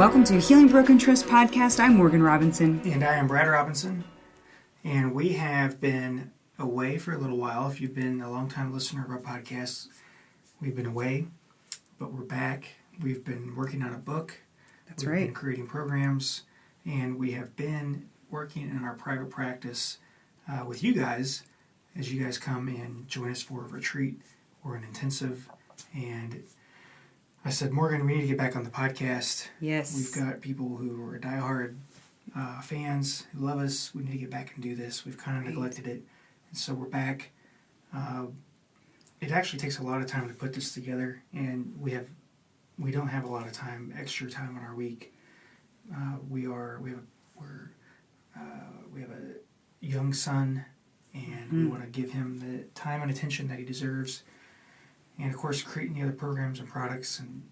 Welcome to Healing Broken Trust Podcast. I'm Morgan Robinson. And I am Brad Robinson. And we have been away for a little while. If you've been a long-time listener of our podcast, we've been away, but we're back. We've been working on a book. That's right. We've been creating programs, and we have been working in our private practice with you guys as you guys come and join us for a retreat or an intensive. And I said, Morgan, we need to get back on the podcast. Yes. We've got people who are diehard fans who love us. We need to get back and do this. We've kind of neglected it. And so we're back. It actually takes a lot of time to put this together, and we don't have a lot of time, extra time in our week. We have a young son, and we want to give him the time and attention that he deserves. And, of course, creating the other programs and products, and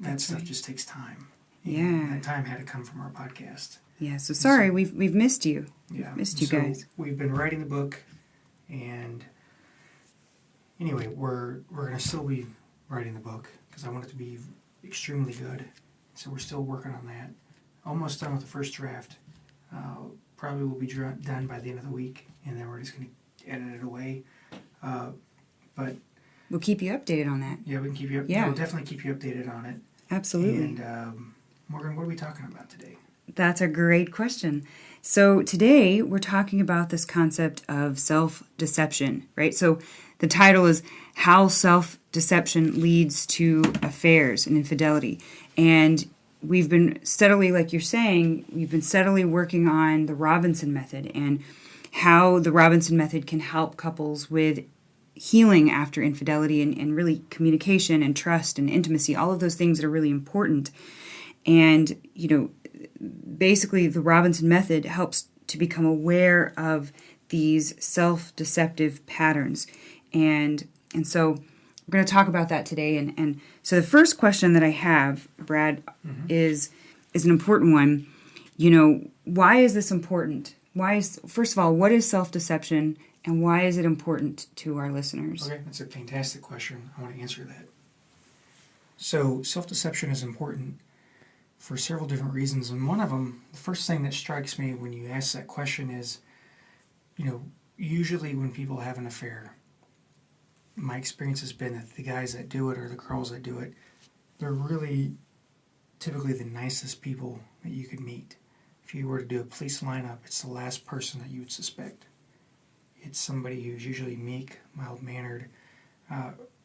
that stuff just takes time. And that time had to come from our podcast. Yeah, so sorry, we've missed you. Yeah. Missed you guys. We've been writing the book, and anyway, we're going to still be writing the book because I want it to be extremely good. So we're still working on that. Almost done with the first draft. Probably will be done by the end of the week, and then we're just going to edit it away. But we'll keep you updated on that. yeah, we can keep you. Yeah, we'll definitely keep you updated on it. Absolutely. And Morgan, what are we talking about today? That's a great question. So today we're talking about this concept of self-deception, right? So the title is How Self-Deception Leads to Affairs and Infidelity. And we've been steadily, like you're saying, we've been steadily working on the Robinson method and how the Robinson method can help couples with healing after infidelity and really communication and trust and intimacy, all of those things that are really important. And, basically the Robinson method helps to become aware of these self-deceptive patterns. And so we're going to talk about that today. And so the first question that I have, Brad, is an important one. Why is this important? First of all, what is self-deception, and why is it important to our listeners? Okay, that's a fantastic question. I want to answer that. So self-deception is important for several different reasons, and one of them, the first thing that strikes me when you ask that question is, usually when people have an affair, my experience has been that the guys that do it or the girls that do it, they're really typically the nicest people that you could meet. If you were to do a police lineup, it's the last person that you would suspect. It's somebody who's usually meek, mild-mannered,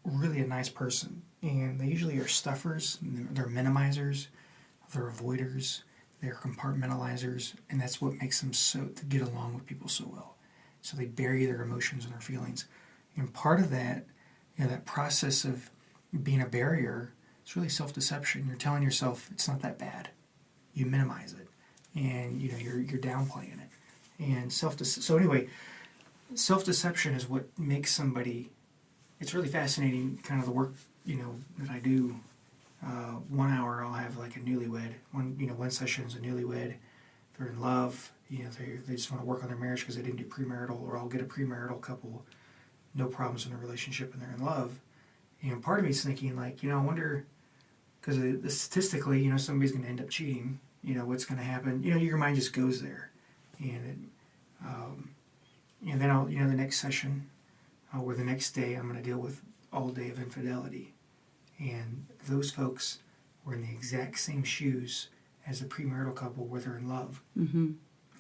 really a nice person. And they usually are stuffers, they're minimizers, they're avoiders, they're compartmentalizers, and that's what makes them to get along with people so well. So they bury their emotions and their feelings. And part of that, that process of being a barrier, it's really self-deception. You're telling yourself it's not that bad. You minimize it, and you're downplaying it. And so anyway, self-deception is what makes somebody. It's really fascinating, kind of the work that I do. 1 hour I'll have like a newlywed. One session is a newlywed. They're in love. They just want to work on their marriage because they didn't do premarital. Or I'll get a premarital couple, no problems in their relationship, and they're in love. And part of me is thinking I wonder, because statistically, somebody's going to end up cheating. What's going to happen? Your mind just goes there, and then I'll the next session, or the next day, I'm going to deal with all day of infidelity. And those folks were in the exact same shoes as the premarital couple where they're in love. Mm-hmm.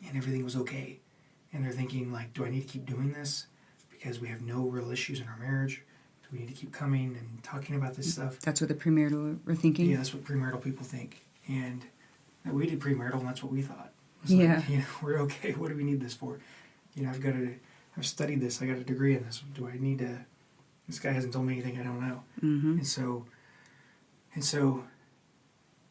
And everything was okay. And they're thinking, do I need to keep doing this because we have no real issues in our marriage? Do we need to keep coming and talking about this stuff? That's what the premarital were thinking? Yeah, that's what premarital people think. And we did premarital, and that's what we thought. We're okay. What do we need this for? I've studied this. I got a degree in this. Do I need to... This guy hasn't told me anything I don't know. Mm-hmm. And so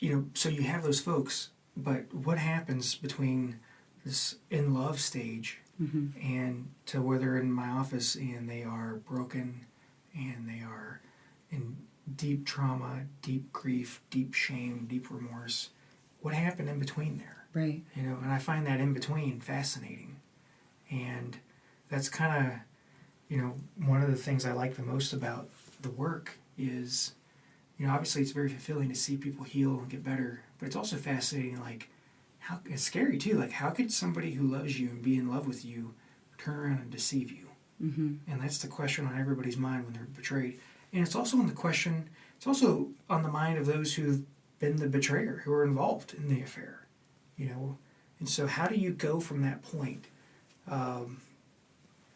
you have those folks, but what happens between this in love stage and to where they're in my office and they are broken and they are in deep trauma, deep grief, deep shame, deep remorse? What happened in between there? Right. And I find that in between fascinating. And that's kind of, one of the things I like the most about the work is, obviously it's very fulfilling to see people heal and get better, but it's also fascinating, like, it's scary too. Like, how could somebody who loves you and be in love with you turn around and deceive you? Mm-hmm. And that's the question on everybody's mind when they're betrayed. And it's also it's also on the mind of those who've been the betrayer, who are involved in the affair, And so how do you go from that point,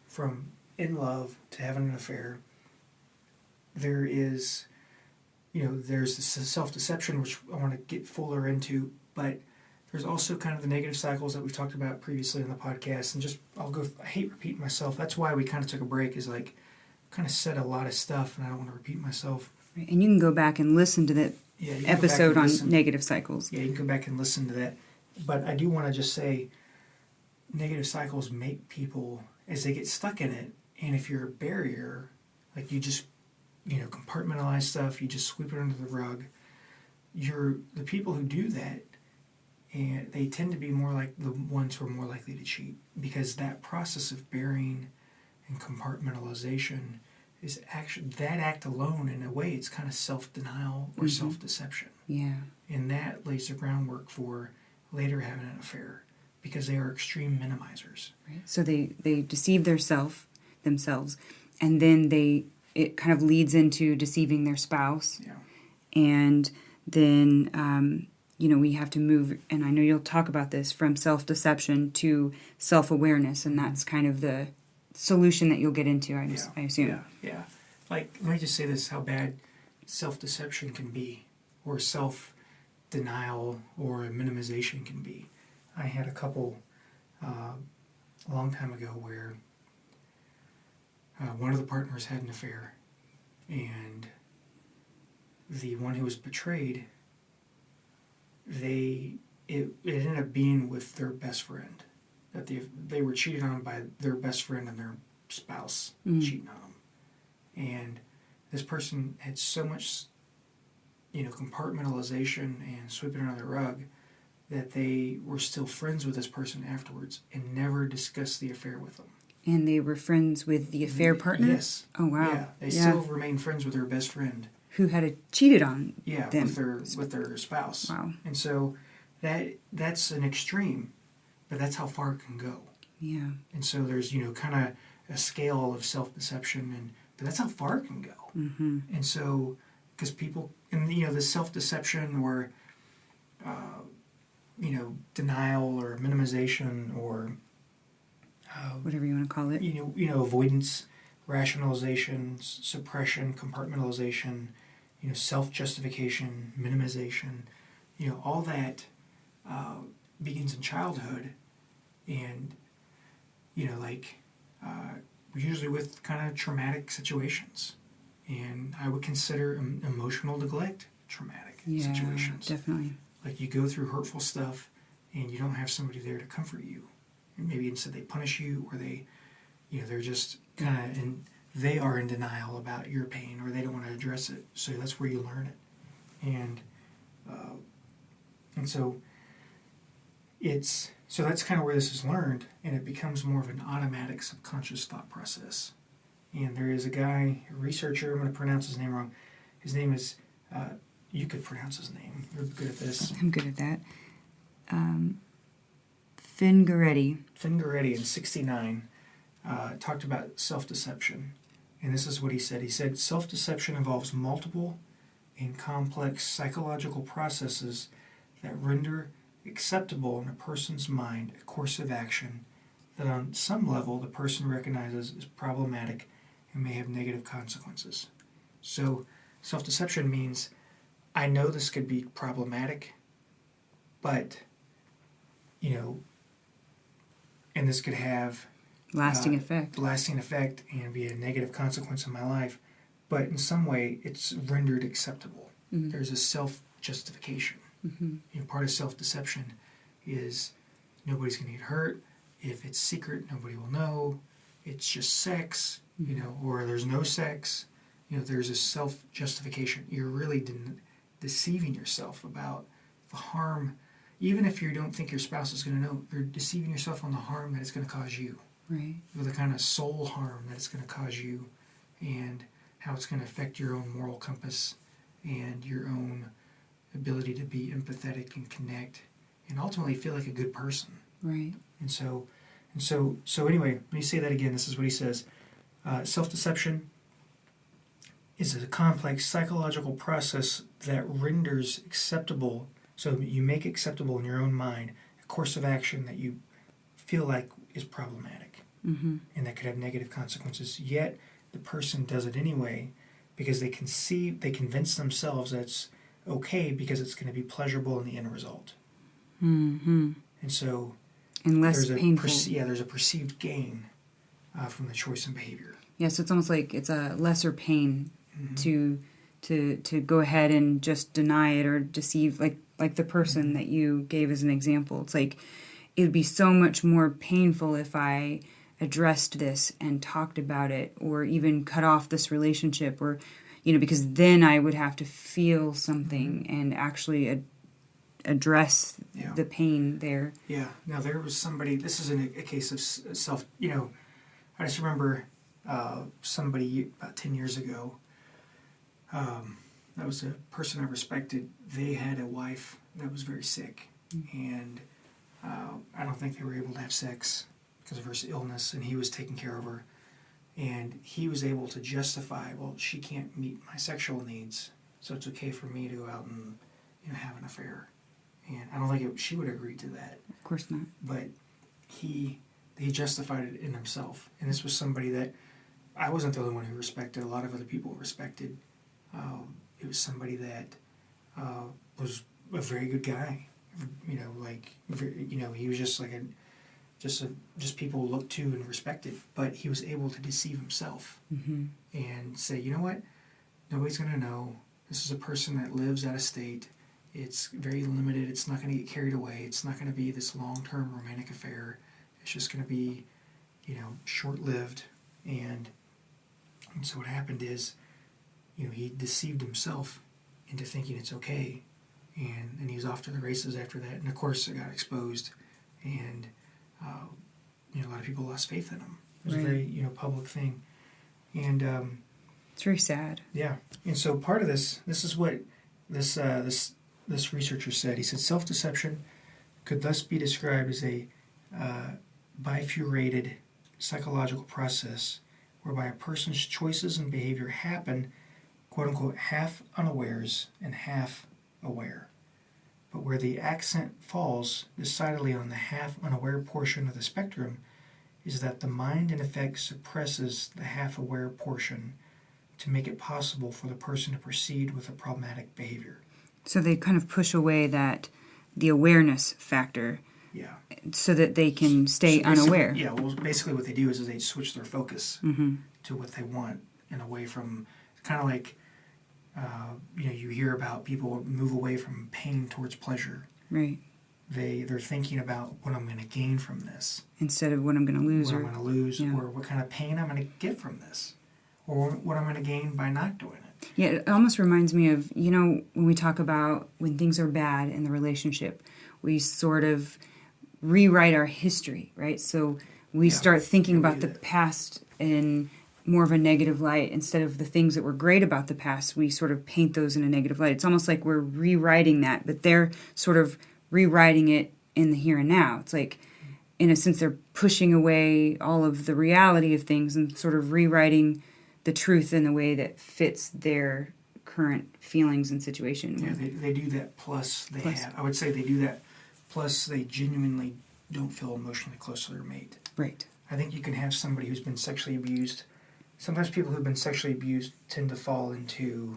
from in love to having an affair? There is, there's this self-deception, which I want to get fuller into, but there's also kind of the negative cycles that we've talked about previously on the podcast. And I hate repeating myself. That's why we kind of took a break, is like, kind of said a lot of stuff, and I don't want to repeat myself. Right. And you can go back and listen to that episode on negative cycles. Yeah, you can go back and listen to that. But I do want to just say, negative cycles make people, as they get stuck in it, and if you're a barrier, like you just, compartmentalize stuff, you just sweep it under the rug, the people who do that, and they tend to be more like the ones who are more likely to cheat, because that process of burying and compartmentalization is actually, that act alone, in a way, it's kind of self-denial or self-deception. Yeah. And that lays the groundwork for later having an affair, because they are extreme minimizers. Right. So they deceive themselves, and then it kind of leads into deceiving their spouse. Yeah. And then, we have to move, and I know you'll talk about this, from self-deception to self-awareness, and that's kind of the solution that you'll get into, I assume. Yeah. Like, let me just say this, how bad self-deception can be, or self-denial or minimization can be. I had a couple a long time ago where one of the partners had an affair, and the one who was betrayed, it ended up being with their best friend. That they were cheated on by their best friend and their spouse cheating on them. And this person had so much, compartmentalization and sweeping under the rug, that they were still friends with this person afterwards and never discussed the affair with them. And they were friends with the affair partner? Yes. Oh, wow. Yeah, they still remained friends with their best friend. Who had cheated on them. with their spouse. Wow. And so that's an extreme, but that's how far it can go. Yeah. And so there's, kind of a scale of self-deception, but that's how far it can go. Mm-hmm. And so, because people, and the self-deception or, denial or minimization or whatever you want to call it. Avoidance, rationalization, suppression, compartmentalization, self-justification, minimization, all that begins in childhood, and usually with kind of traumatic situations, and I would consider emotional neglect traumatic situations. Definitely. Like, you go through hurtful stuff, and you don't have somebody there to comfort you, and maybe instead they punish you, or they're just kind of they are in denial about your pain, or they don't want to address it. So that's where you learn it, and so that's kind of where this is learned, and it becomes more of an automatic subconscious thought process. And there is a researcher, I'm going to pronounce his name wrong. His name is, you could pronounce his name. You're good at this. I'm good at that. Fingaretti in 1969 talked about self-deception. And this is what he said. He said, self-deception involves multiple and complex psychological processes that render acceptable in a person's mind a course of action that on some level the person recognizes as problematic and may have negative consequences. So self-deception means, I know this could be problematic, but, and this could have lasting effect and be a negative consequence in my life, but in some way it's rendered acceptable. Mm-hmm. There's a self-justification. Mm-hmm. Part of self-deception is nobody's going to get hurt. If it's secret, nobody will know. It's just sex, or there's no sex. There's a self-justification. You're really deceiving yourself about the harm. Even if you don't think your spouse is going to know, you're deceiving yourself on the harm that it's going to cause you. Right. Or the kind of soul harm that it's going to cause you, and how it's going to affect your own moral compass, and your own ability to be empathetic and connect and ultimately feel like a good person. Right. And so anyway, let me say that again. This is what he says. Self-deception is a complex psychological process that renders acceptable, so you make acceptable in your own mind a course of action that you feel like is problematic and that could have negative consequences. Yet the person does it anyway because they convince themselves that it's okay because it's going to be pleasurable in the end result. And so And less there's painful. there's a perceived gain from the choice in behavior. Yeah, so it's almost like it's a lesser pain to go ahead and just deny it or deceive, like the person that you gave as an example. It's like it would be so much more painful if I addressed this and talked about it, or even cut off this relationship, or because then I would have to feel something and actually address the pain there. Yeah. Now there was somebody. This is a case of self. I just remember somebody about 10 years ago. That was a person I respected. They had a wife that was very sick, and I don't think they were able to have sex because of her illness, and he was taking care of her. And he was able to justify, well, she can't meet my sexual needs, so it's okay for me to go out and have an affair. And I don't think she would agree to that. Of course not. But he justified it in himself. And this was somebody that I wasn't the only one who respected. A lot of other people respected. It was somebody that was a very good guy. He was just like just people looked to and respected. But he was able to deceive himself and say, you know what? Nobody's going to know. This is a person that lives out of state. It's very limited. It's not going to get carried away. It's not going to be this long-term romantic affair. It's just going to be, short-lived. And so what happened is, he deceived himself into thinking it's okay. And he was off to the races after that. And, of course, it got exposed. And, a lot of people lost faith in him. It was a very, public thing. And it's very sad. Yeah. And so part of this is what this researcher said. He said self-deception could thus be described as a bifurcated psychological process whereby a person's choices and behavior happen, quote-unquote, half unawares and half aware. But where the accent falls decidedly on the half unaware portion of the spectrum is that the mind in effect suppresses the half aware portion to make it possible for the person to proceed with a problematic behavior. So they kind of push away the awareness factor, so that they can stay unaware. Yeah, well, basically what they do is they switch their focus to what they want and away from, kind of like, you hear about people move away from pain towards pleasure. Right. They're thinking about what I'm going to gain from this. Instead of what I'm going to lose. What I'm going to lose, or what kind of pain I'm going to get from this. Or what I'm going to gain by not doing it. Yeah, it almost reminds me of, when we talk about when things are bad in the relationship, we sort of rewrite our history, right? So we start thinking about the past in more of a negative light instead of the things that were great about the past. We sort of paint those in a negative light. It's almost like we're rewriting that, but they're sort of rewriting it in the here and now. It's like, in a sense, they're pushing away all of the reality of things and sort of rewriting the truth in the way that fits their current feelings and situation. Yeah, they do that, plus I would say they do that, plus they genuinely don't feel emotionally close to their mate. Right. I think you can have somebody who's been sexually abused. Sometimes people who've been sexually abused tend to fall into,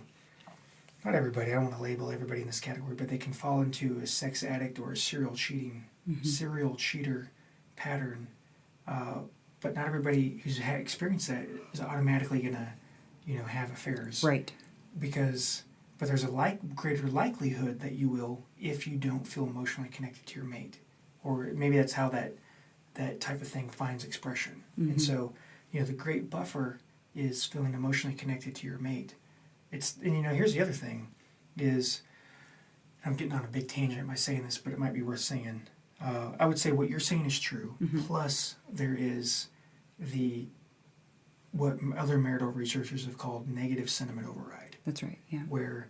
not everybody, I don't want to label everybody in this category, but they can fall into a sex addict or a serial cheater pattern. But not everybody who's experienced that is automatically going to, have affairs. Right. But there's a greater likelihood that you will if you don't feel emotionally connected to your mate. Or maybe that's how that type of thing finds expression. And so, the great buffer is feeling emotionally connected to your mate. Here's the other thing is, I'm getting on a big tangent by saying this, but it might be worth saying. I would say what you're saying is true. Plus, there is what other marital researchers have called negative sentiment override. That's right, yeah. Where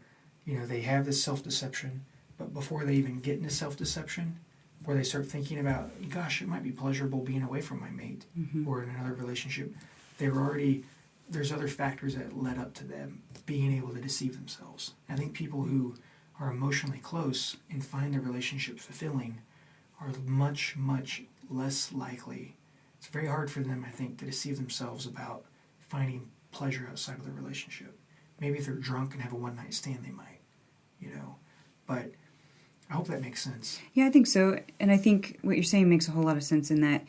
they have this self-deception, but before they even get into self-deception, where they start thinking about, gosh, it might be pleasurable being away from my mate or in another relationship, there's other factors that led up to them being able to deceive themselves. I think people who are emotionally close and find their relationship fulfilling are much, much less likely. It's very hard for them, I think, to deceive themselves about finding pleasure outside of the relationship. Maybe if they're drunk and have a one-night stand, they might, But I hope that makes sense. Yeah, I think so. And I think what you're saying makes a whole lot of sense in that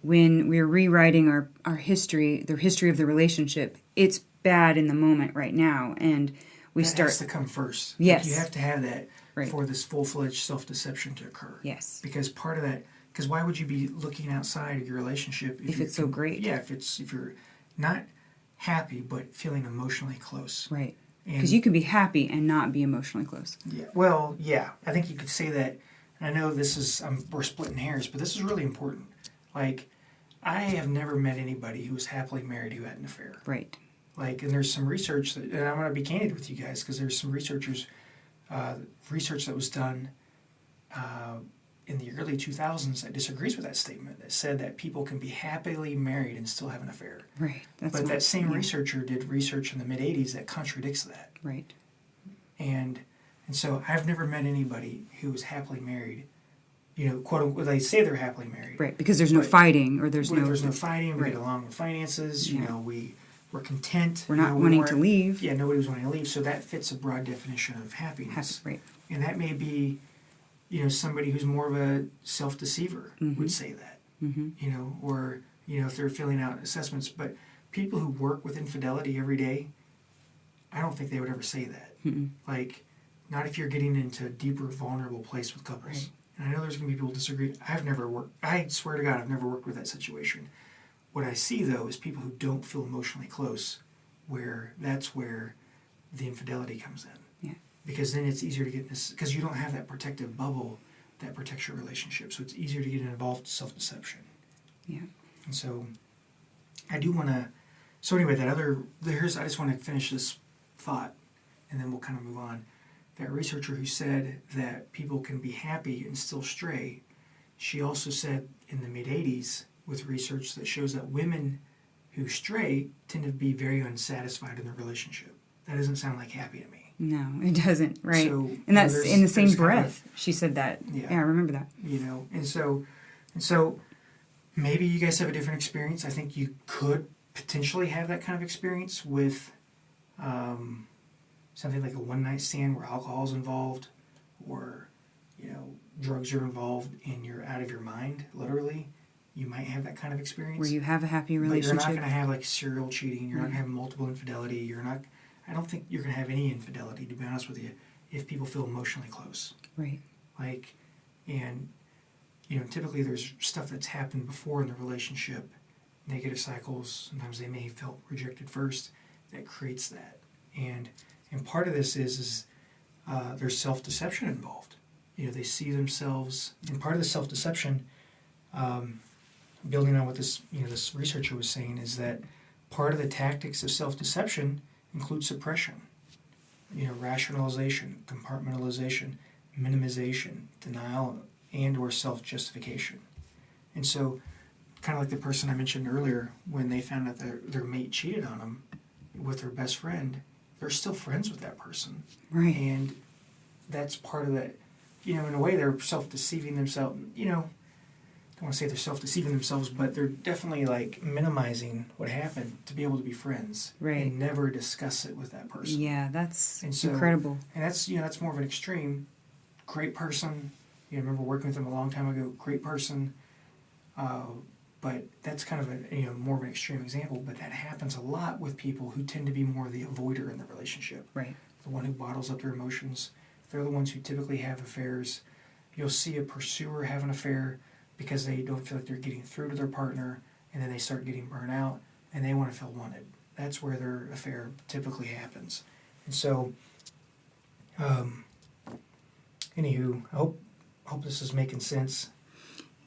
when we're rewriting our history, the history of the relationship, it's bad in the moment right now. And we that start has to come first. Yes. You have to have that Right. for this full-fledged self-deception to occur. Yes. Because part of that, because why would you be looking outside of your relationship if it's so great? Yeah, if you're not happy but feeling emotionally close. Right. Because you can be happy and not be emotionally close. Yeah. Well, yeah. I think you could say that. And I know we're splitting hairs, but this is really important. Like, I have never met anybody who was happily married who had an affair. Right. Like, and there's some research and I'm going to be candid with you guys because there's some research that was done in the early 2000s that disagrees with that statement, that said that people can be happily married and still have an affair. Right. But that same researcher did research in the mid-'80s that contradicts that. Right. And so I've never met anybody who was happily married, quote unquote, they say they're happily married. Right, because there's no fighting or there's no fighting, we right. get along with finances, Yeah. we're content. We're not wanting to leave. Yeah, nobody was wanting to leave. So that fits a broad definition of happiness. Right. And that may be, somebody who's more of a self-deceiver would say that, or, if they're filling out assessments. But people who work with infidelity every day, I don't think they would ever say that. Like, not if you're getting into a deeper, vulnerable place with couples. Right. And I know there's going to be people who disagree. I swear to God, I've never worked with that situation. What I see, though, is people who don't feel emotionally close, that's where the infidelity comes in. Yeah. Because then it's easier to get this, because you don't have that protective bubble that protects your relationship. So it's easier to get involved in self-deception. Yeah. And so I do want to, so anyway, I just want to finish this thought, and then we'll kind of move on. That researcher who said that people can be happy and still stray, she also said in the mid-'80s, with research that shows that women who stray tend to be very unsatisfied in their relationship. That doesn't sound like happy to me. No, it doesn't. Right. So, and that's in the same breath. She said that. Yeah, I remember that. And so maybe you guys have a different experience. I think you could potentially have that kind of experience with something like a one-night stand where alcohol's involved, or drugs are involved and you're out of your mind, literally. You might have that kind of experience. Where you have a happy relationship. But you're not going to have like serial cheating. You're not going to have multiple infidelity. I don't think you're going to have any infidelity, to be honest with you, if people feel emotionally close. Right. Like, and, typically there's stuff that's happened before in the relationship, negative cycles. Sometimes they may have felt rejected first. That creates that. And part of this is there's self-deception involved. They see themselves, and part of the self-deception, building on what this researcher was saying, is that part of the tactics of self-deception include suppression, rationalization, compartmentalization, minimization, denial, and or self-justification. And so, kind of like the person I mentioned earlier, when they found out their mate cheated on them with their best friend, they're still friends with that person. Right. And that's part of that, in a way they're self-deceiving themselves, I don't want to say they're self-deceiving themselves, but they're definitely like minimizing what happened to be able to be friends, right, and never discuss it with that person. Yeah, that's incredible. And that's more of an extreme. Great person. I remember working with them a long time ago. Great person. But that's kind of a more of an extreme example. But that happens a lot with people who tend to be more the avoider in the relationship. Right. The one who bottles up their emotions. They're the ones who typically have affairs. You'll see a pursuer have an affair because they don't feel like they're getting through to their partner, and then they start getting burnt out, and they want to feel wanted. That's where their affair typically happens. And so, anywho, I hope this is making sense.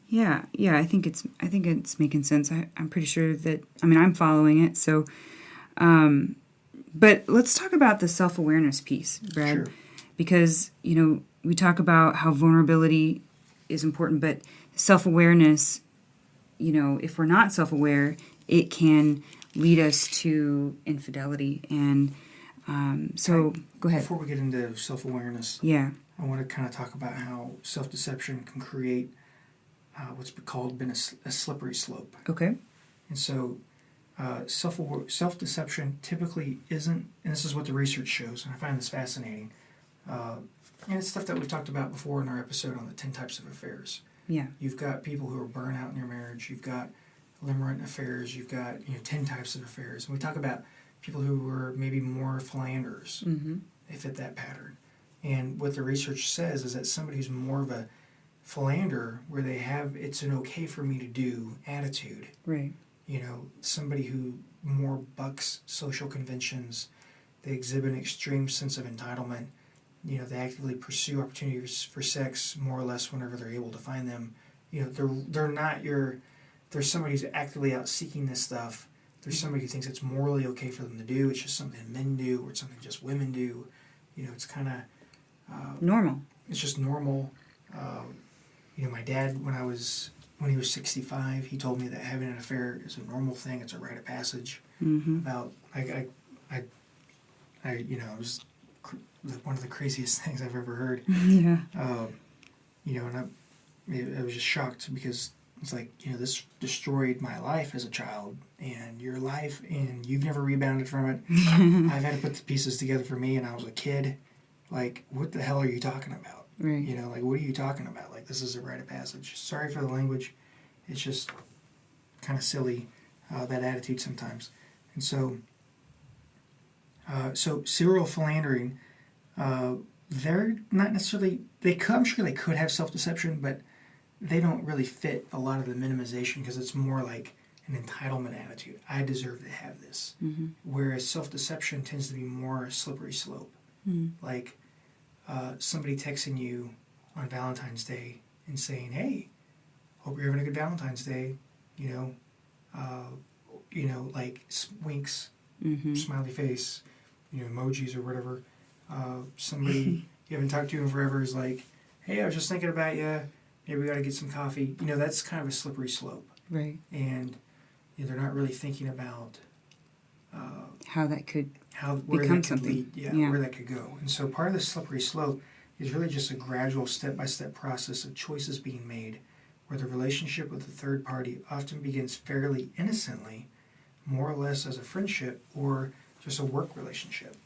Yeah, I think it's making sense. I'm pretty sure that, I'm following it. So, but let's talk about the self-awareness piece, Brad. Sure. because, we talk about how vulnerability is important, but self-awareness, if we're not self-aware, it can lead us to infidelity. And go ahead. Before we get into self-awareness, Yeah. I want to kind of talk about how self-deception can create what's called a slippery slope. Okay. And so self-deception typically isn't, and this is what the research shows, and I find this fascinating, and it's stuff that we've talked about before in our episode on the 10 types of affairs. Yeah. You've got people who are burnt out in your marriage. You've got limerent affairs. You've got 10 types of affairs. And we talk about people who are maybe more philanderers. Mm-hmm. They fit that pattern. And what the research says is that somebody who's more of a philanderer, where they have it's an okay for me to do attitude. Right. Somebody who more bucks social conventions, they exhibit an extreme sense of entitlement. They actively pursue opportunities for sex more or less whenever they're able to find them. They're not there's somebody who's actively out seeking this stuff. There's somebody who thinks it's morally okay for them to do. It's just something men do, or it's something just women do. It's kind of normal. It's just normal. My dad, when he was 65, he told me that having an affair is a normal thing. It's a rite of passage. Mm-hmm. About it was one of the craziest things I've ever heard. Yeah. And I was just shocked because it's like, this destroyed my life as a child and your life, and you've never rebounded from it. I've had to put the pieces together for me, and I was a kid. Like, what the hell are you talking about? Right. What are you talking about? Like, this is a rite of passage. Sorry for the language. It's just kind of silly, that attitude sometimes. And so serial philandering, they're not necessarily, I'm sure they could have self-deception, but they don't really fit a lot of the minimization because it's more like an entitlement attitude. I deserve to have this. Mm-hmm. Whereas self-deception tends to be more a slippery slope. Mm-hmm. Like somebody texting you on Valentine's Day and saying, hey, hope you're having a good Valentine's Day, like winks, Mm-hmm. smiley face, emojis or whatever. Somebody you haven't talked to in forever is like, hey, I was just thinking about you. Maybe we got to get some coffee. That's kind of a slippery slope. Right. And they're not really thinking about how that could where become that could something. lead, where that could go. And so part of the slippery slope is really just a gradual step-by-step process of choices being made, where the relationship with the third party often begins fairly innocently, more or less as a friendship or just a work relationship.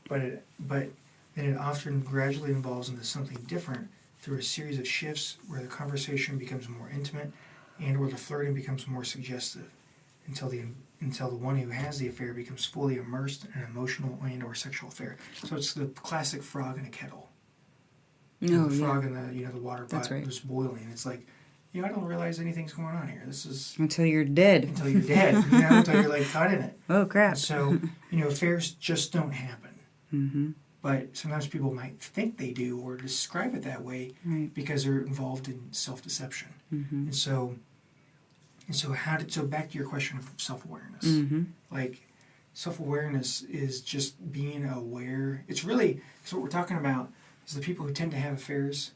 But then it often gradually evolves into something different through a series of shifts where the conversation becomes more intimate and where the flirting becomes more suggestive until the one who has the affair becomes fully immersed in an emotional and or sexual affair. So it's the classic frog in a kettle. No, The frog in the water pot That's right. was boiling. It's like, I don't realize anything's going on here. This is until you're dead. until you're dead, until you're like caught in it. Oh crap. So, affairs just don't happen. Mm-hmm. But sometimes people might think they do or describe it that way Right. because they're involved in self-deception. Mm-hmm. And so back to your question of self-awareness. Mm-hmm. Like, self-awareness is just being aware. It's really, so what we're talking about is the people who tend to have affairs,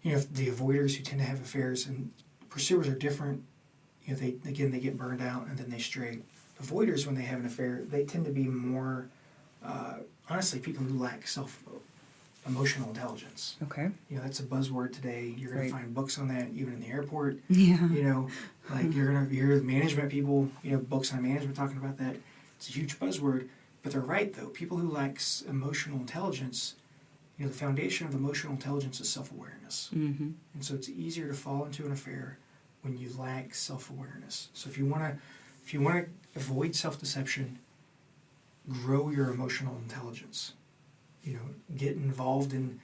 the avoiders who tend to have affairs, and pursuers are different. They get burned out and then they stray. Avoiders, when they have an affair, they tend to be more, honestly, people who lack emotional intelligence. Okay. That's a buzzword today. You're going Right. to find books on that, even in the airport. Yeah. Like you're going to hear the management people, books on management talking about that. It's a huge buzzword. But they're right, though. People who lack emotional intelligence, the foundation of emotional intelligence is self-awareness. Mm-hmm. And so it's easier to fall into an affair when you lack self-awareness. So if you want to avoid self-deception, grow your emotional intelligence. Get involved in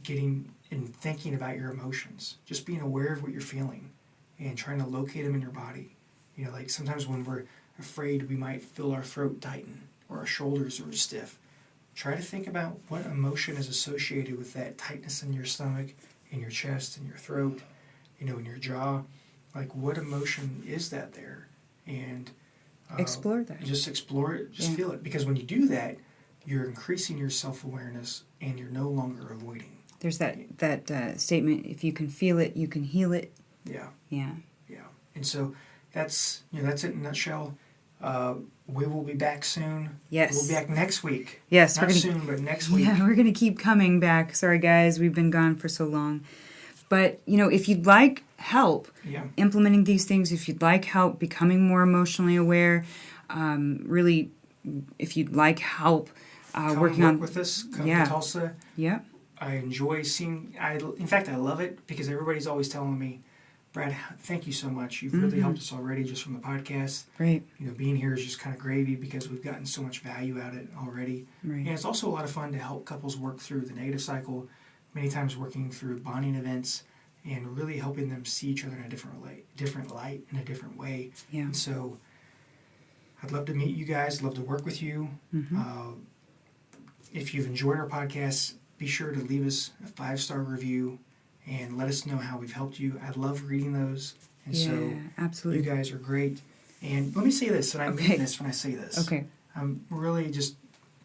thinking about your emotions. Just being aware of what you're feeling and trying to locate them in your body. Like sometimes when we're afraid, we might feel our throat tighten or our shoulders are stiff. Try to think about what emotion is associated with that tightness in your stomach, in your chest, in your throat, in your jaw. Like, what emotion is that there? And Explore that. just explore it. Just feel it. Because when you do that, you're increasing your self-awareness, and you're no longer avoiding. There's that statement, if you can feel it, you can heal it. Yeah. Yeah. Yeah. And so that's it in a nutshell. We will be back soon. Yes. We'll be back next week. Yes. Not soon, but next week. Yeah, we're going to keep coming back. Sorry, guys, we've been gone for so long. But, if you'd like help implementing these things, if you'd like help becoming more emotionally aware, really, if you'd like help work with us. Come to Tulsa. Yeah. I enjoy seeing. In fact, I love it because everybody's always telling me, Brad, thank you so much. You've really helped us already just from the podcast. Right. Being here is just kind of gravy because we've gotten so much value out of it already. Right. And it's also a lot of fun to help couples work through the negative cycle, many times working through bonding events and really helping them see each other in a different light, in a different way. Yeah. And so I'd love to meet you guys, love to work with you. If you've enjoyed our podcast, be sure to leave us a 5-star review and let us know how we've helped you. I love reading those. And so absolutely. you guys are great. And let me say this, and I mean this when I say this. Okay. I'm really just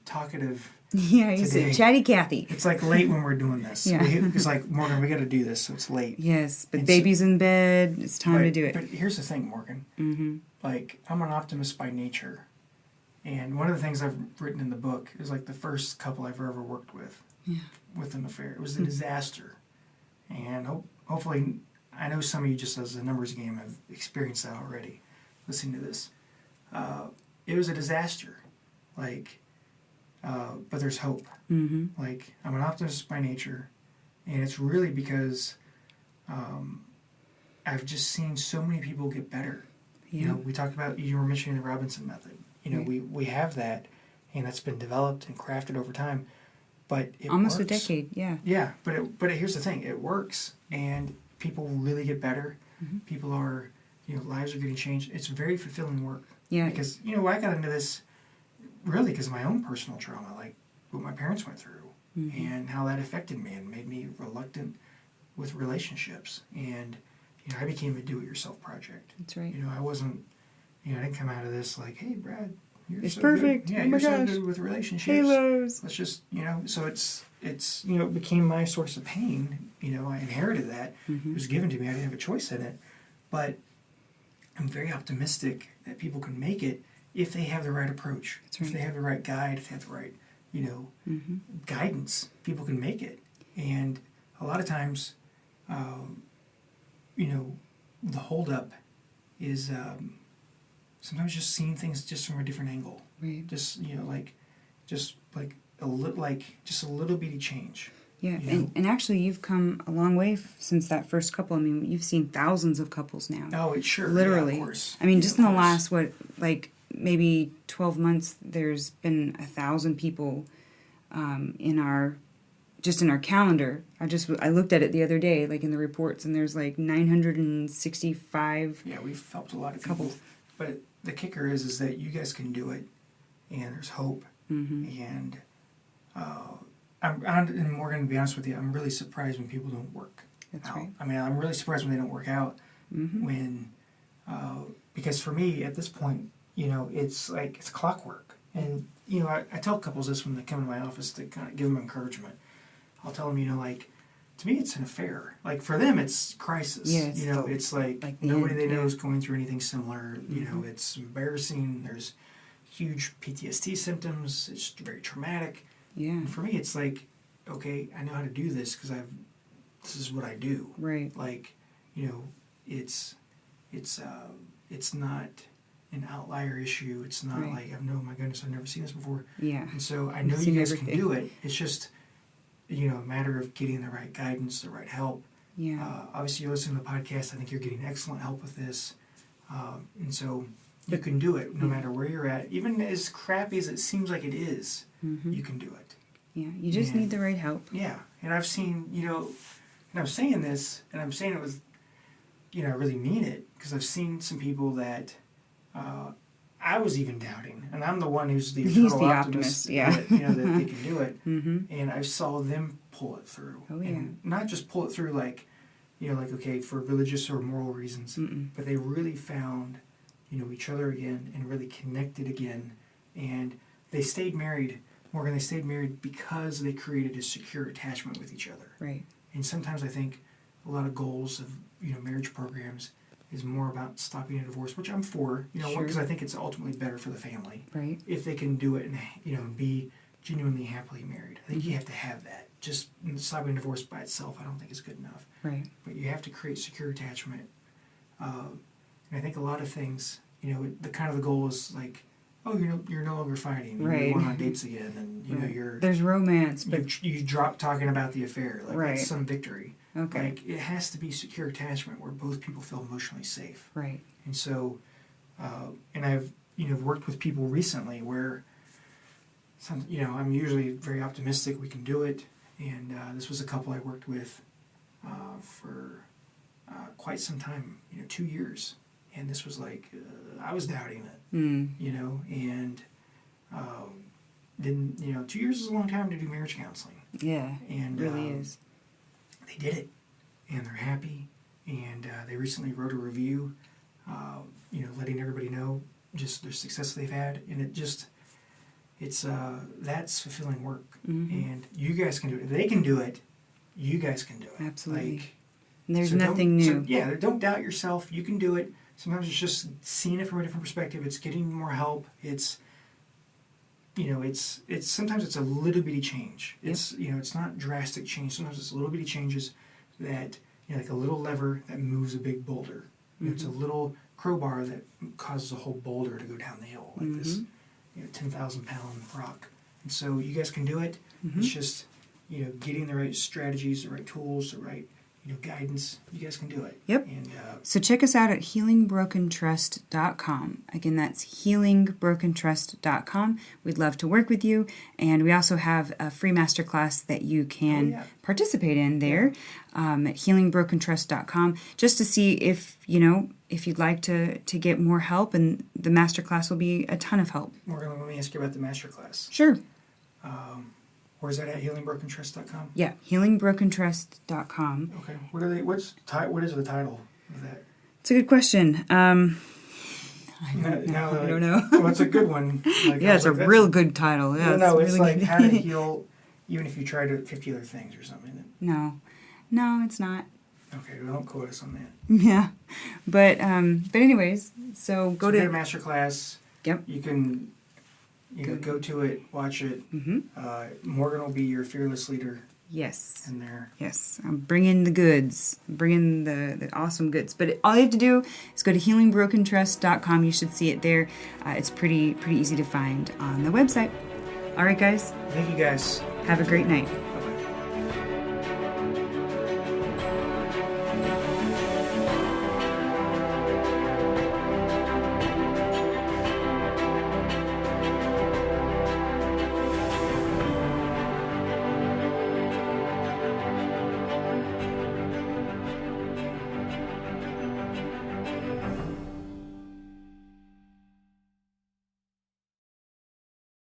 talkative. Yeah, you said Chatty Cathy. It's like late when we're doing this. Yeah. It's like, Morgan, we got to do this, so it's late. Yes, but baby's in bed. It's time to do it. But here's the thing, Morgan. Like, I'm an optimist by nature. And one of the things I've written in the book is like the first couple I've ever worked with an affair. It was a disaster. And hopefully, I know some of you, just as a numbers game, have experienced that already, listening to this. It was a disaster. Like, but there's hope. Like, I'm an optimist by nature. And it's really because I've just seen so many people get better. Yeah. We talked about, you were mentioning the Robinson method. We have that, and that's been developed and crafted over time. But it almost works. a decade, yeah. Yeah, but here's the thing: it works, and people really get better. People are, lives are getting changed. It's very fulfilling work. Yeah. Because I got into this really because of my own personal trauma, like what my parents went through, and how that affected me and made me reluctant with relationships. And I became a do-it-yourself project. That's right. I wasn't. I didn't come out of this like, hey, Brad. It's so perfect. Good. Yeah, oh my you're gosh. so good with relationships. Halos. Let's just, so it's it became my source of pain. I inherited that. It was given to me. I didn't have a choice in it. But I'm very optimistic that people can make it if they have the right approach. That's right. If they have the right guide, if they have the right, guidance, people can make it. And a lot of times, the holdup is sometimes just seeing things just from a different angle. Right. Just a little bitty change. Yeah, and actually you've come a long way since that first couple. I mean, you've seen thousands of couples now. Oh, it's sure. Literally. Yeah, of course. I mean, just in the last, maybe 12 months, there's been 1,000 people in our calendar. I looked at it the other day, like in the reports, and there's like 965. Yeah, we've helped a lot of couples. But the kicker is that you guys can do it, and there's hope. And and Morgan, to be honest with you, I'm really surprised when people don't work That's out. right. I mean, I'm really surprised when they don't work out. When because for me at this point, it's like it's clockwork. And I tell couples this when they come to my office to kind of give them encouragement. I'll tell them, to me it's an affair. Like for them it's crisis. Yeah, it's like nobody they know is going through anything similar. It's embarrassing. There's huge PTSD symptoms. It's very traumatic. Yeah. And for me it's like, okay, I know how to do this because this is what I do. Right. Like, it's not an outlier issue. It's not like, oh my goodness, I've never seen this before. Yeah. And so I know you guys can do it. It's just, a matter of getting the right guidance, the right help. Yeah. Obviously, you're listening to the podcast. I think you're getting excellent help with this. And so you can do it no matter where you're at. Even as crappy as it seems like it is, you can do it. Yeah. You just need the right help. Yeah. And I've seen, and I'm saying this, and I'm saying it with, I really mean it, because I've seen some people that I was even doubting, and I'm the one who's the eternal optimist, yeah. that they can do it, and I saw them pull it through, and not just pull it through like okay, for religious or moral reasons, but they really found each other again and really connected again, and they stayed married. Morgan, they stayed married because they created a secure attachment with each other. Right. And sometimes I think a lot of goals of marriage programs is more about stopping a divorce, which I'm for, Sure. because I think it's ultimately better for the family Right. if they can do it and be genuinely happily married. I think you have to have that. Just stopping a divorce by itself, I don't think is good enough. Right. But you have to create secure attachment. And I think a lot of things, the goal is like, oh, you're no longer fighting. You're Right. going on dates again, and Right. There's romance, but you drop talking about the affair. Like Right. that's some victory. okay. Like it has to be secure attachment where both people feel emotionally safe. Right. And so, and I've worked with people recently where I'm usually very optimistic we can do it. And this was a couple I worked with for quite some time, 2 years. And this was like, I was doubting it, Mm. and didn't, 2 years is a long time to do marriage counseling. Yeah. And It really is. they did it, and they're happy. And they recently wrote a review, letting everybody know just the success they've had. And that's fulfilling work. Mm-hmm. And you guys can do it. If they can do it, you guys can do it. Absolutely. Like, And there's so nothing new. don't doubt yourself. You can do it. Sometimes it's just seeing it from a different perspective. It's getting more help. It's sometimes it's a little bitty change. Yep. It's not drastic change. Sometimes it's little bitty changes that, like a little lever that moves a big boulder. It's a little crowbar that causes a whole boulder to go down the hill, like this 10,000-pound rock. And so you guys can do it. It's just getting the right strategies, the right tools, the right guidance. You guys can do it. Yep. And So check us out at healingbrokentrust.com. Again, that's healingbrokentrust.com. We'd love to work with you. And we also have a free masterclass that you can participate in there at healingbrokentrust.com, just to see if you'd like to get more help. And the masterclass will be a ton of help. Morgan, let me ask you about the masterclass. Sure. Where is that at? healingbrokentrust.com? Yeah, healingbrokentrust.com. Okay. What is the title of that? It's a good question. I don't know. Well, it's a good one. Yeah, it's a real good title. Yeah, it's really like good. how to heal, even if you tried 50 other things or something. Isn't it? No, it's not. Okay, well, don't quote us on that. Yeah, but anyways, so go to get a masterclass. Yep. You can go to it, watch it. Morgan will be your fearless leader. Yes. In there. Yes, I'm bringing the goods, bringing the awesome goods. But all you have to do is go to healingbrokentrust.com. You should see it there. It's pretty easy to find on the website. All right, guys. Thank you, guys. Have a great night.